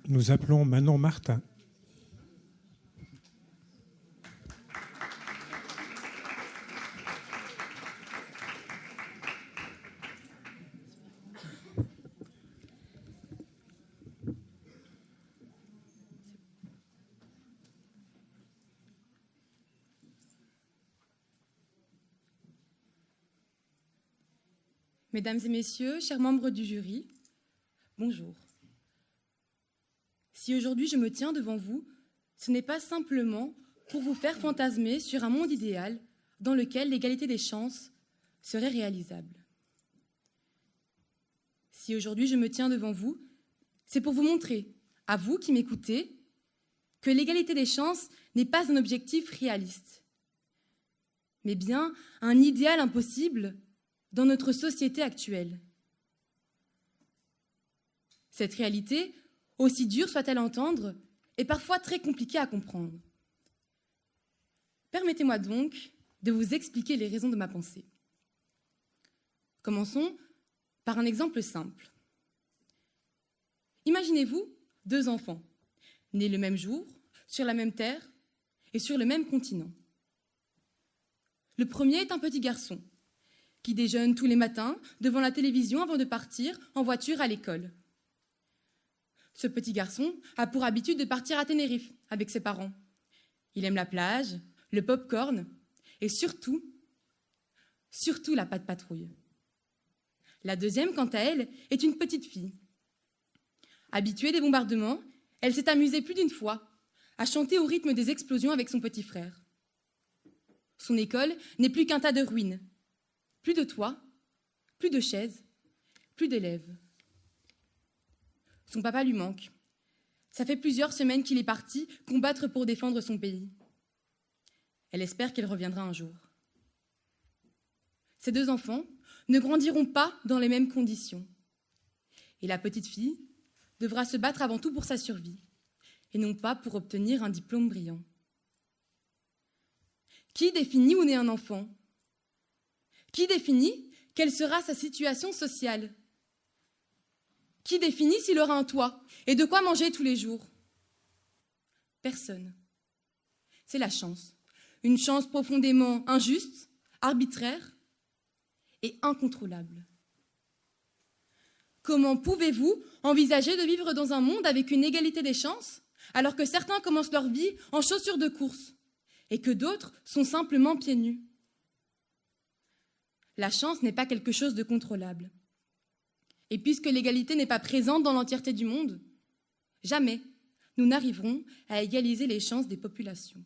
Nous appelons Manon Martin. Mesdames et messieurs, chers membres du jury, bonjour. Si aujourd'hui je me tiens devant vous, ce n'est pas simplement pour vous faire fantasmer sur un monde idéal dans lequel l'égalité des chances serait réalisable. Si aujourd'hui je me tiens devant vous, c'est pour vous montrer, à vous qui m'écoutez, que l'égalité des chances n'est pas un objectif réaliste, mais bien un idéal impossible dans notre société actuelle. Cette réalité, aussi dure soit-elle à entendre, est parfois très compliquée à comprendre. Permettez-moi donc de vous expliquer les raisons de ma pensée. Commençons par un exemple simple. Imaginez-vous 2 enfants, nés le même jour, sur la même terre et sur le même continent. Le premier est un petit garçon qui déjeune tous les matins devant la télévision avant de partir en voiture à l'école. Ce petit garçon a pour habitude de partir à Tenerife avec ses parents. Il aime la plage, le pop-corn et surtout la pâte patrouille. La deuxième, quant à elle, est une petite fille. Habituée des bombardements, elle s'est amusée plus d'une fois à chanter au rythme des explosions avec son petit frère. Son école n'est plus qu'un tas de ruines. Plus de toit, plus de chaises, plus d'élèves. Son papa lui manque. Ça fait plusieurs semaines qu'il est parti combattre pour défendre son pays. Elle espère qu'il reviendra un jour. Ces 2 enfants ne grandiront pas dans les mêmes conditions. Et la petite fille devra se battre avant tout pour sa survie, et non pas pour obtenir un diplôme brillant. Qui définit où naît un enfant ? Qui définit quelle sera sa situation sociale ? Qui définit s'il aura un toit et de quoi manger tous les jours ? Personne. C'est la chance. Une chance profondément injuste, arbitraire et incontrôlable. Comment pouvez-vous envisager de vivre dans un monde avec une égalité des chances alors que certains commencent leur vie en chaussures de course et que d'autres sont simplement pieds nus ? La chance n'est pas quelque chose de contrôlable. Et puisque l'égalité n'est pas présente dans l'entièreté du monde, jamais nous n'arriverons à égaliser les chances des populations.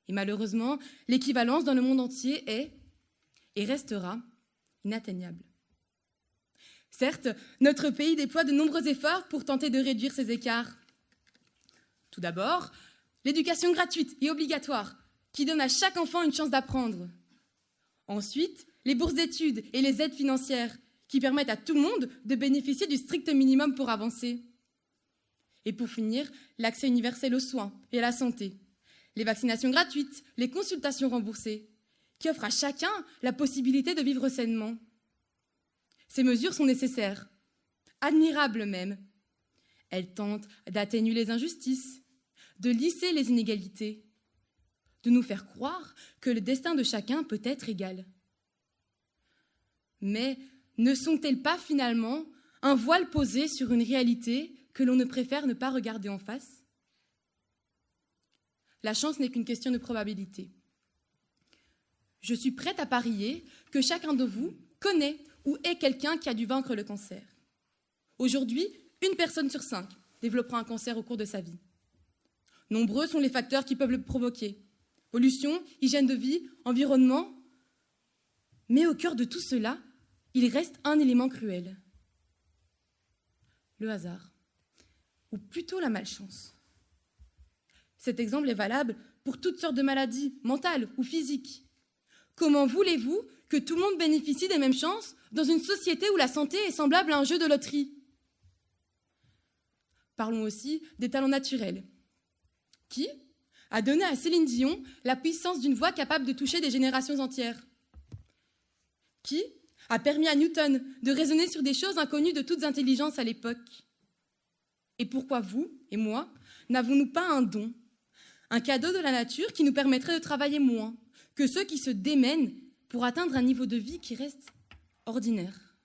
Et malheureusement, l'équivalence dans le monde entier est et restera inatteignable. Certes, notre pays déploie de nombreux efforts pour tenter de réduire ces écarts. Tout d'abord, l'éducation gratuite et obligatoire qui donne à chaque enfant une chance d'apprendre. Ensuite, les bourses d'études et les aides financières qui permettent à tout le monde de bénéficier du strict minimum pour avancer. Et pour finir, l'accès universel aux soins et à la santé, les vaccinations gratuites, les consultations remboursées, qui offrent à chacun la possibilité de vivre sainement. Ces mesures sont nécessaires, admirables même. Elles tentent d'atténuer les injustices, de lisser les inégalités, de nous faire croire que le destin de chacun peut être égal. Mais ne sont-elles pas finalement un voile posé sur une réalité que l'on ne préfère ne pas regarder en face ? La chance n'est qu'une question de probabilité. Je suis prête à parier que chacun de vous connaît ou est quelqu'un qui a dû vaincre le cancer. Aujourd'hui, 1 personne sur 5 développera un cancer au cours de sa vie. Nombreux sont les facteurs qui peuvent le provoquer. Pollution, hygiène de vie, environnement. Mais au cœur de tout cela, il reste un élément cruel. Le hasard, ou plutôt la malchance. Cet exemple est valable pour toutes sortes de maladies, mentales ou physiques. Comment voulez-vous que tout le monde bénéficie des mêmes chances dans une société où la santé est semblable à un jeu de loterie ? Parlons aussi des talents naturels. Qui a donné à Céline Dion la puissance d'une voix capable de toucher des générations entières ? Qui a permis à Newton de raisonner sur des choses inconnues de toutes intelligences à l'époque ? Et pourquoi vous et moi n'avons-nous pas un don, un cadeau de la nature qui nous permettrait de travailler moins que ceux qui se démènent pour atteindre un niveau de vie qui reste ordinaire?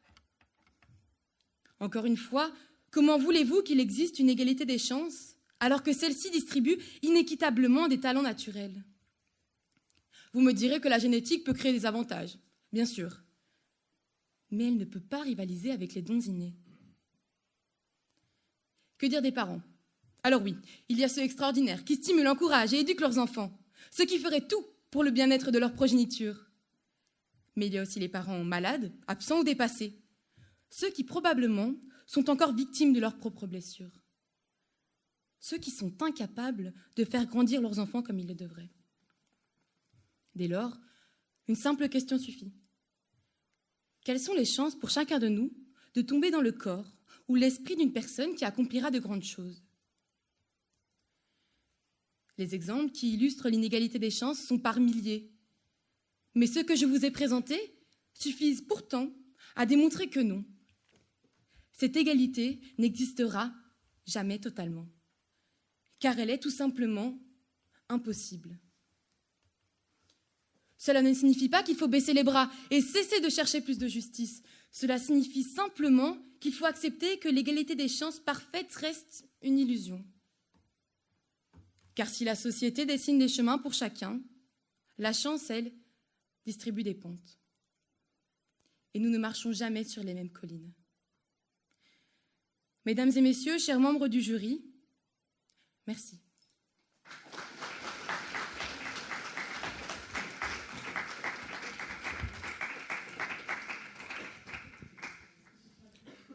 Encore une fois, comment voulez-vous qu'il existe une égalité des chances alors que celle-ci distribue inéquitablement des talents naturels? Vous me direz que la génétique peut créer des avantages, bien sûr, mais elle ne peut pas rivaliser avec les dons innés. Que dire des parents? Alors oui, il y a ceux extraordinaires qui stimulent, encouragent et éduquent leurs enfants, ceux qui feraient tout pour le bien-être de leur progéniture. Mais il y a aussi les parents malades, absents ou dépassés, ceux qui probablement sont encore victimes de leurs propres blessures, ceux qui sont incapables de faire grandir leurs enfants comme ils le devraient. Dès lors, une simple question suffit. Quelles sont les chances pour chacun de nous de tomber dans le corps ou l'esprit d'une personne qui accomplira de grandes choses? Les exemples qui illustrent l'inégalité des chances sont par milliers. Mais ceux que je vous ai présentés suffisent pourtant à démontrer que non. Cette égalité n'existera jamais totalement, car elle est tout simplement impossible. Cela ne signifie pas qu'il faut baisser les bras et cesser de chercher plus de justice. Cela signifie simplement qu'il faut accepter que l'égalité des chances parfaite reste une illusion. Car si la société dessine des chemins pour chacun, la chance, elle, distribue des pentes. Et nous ne marchons jamais sur les mêmes collines. Mesdames et messieurs, chers membres du jury, merci.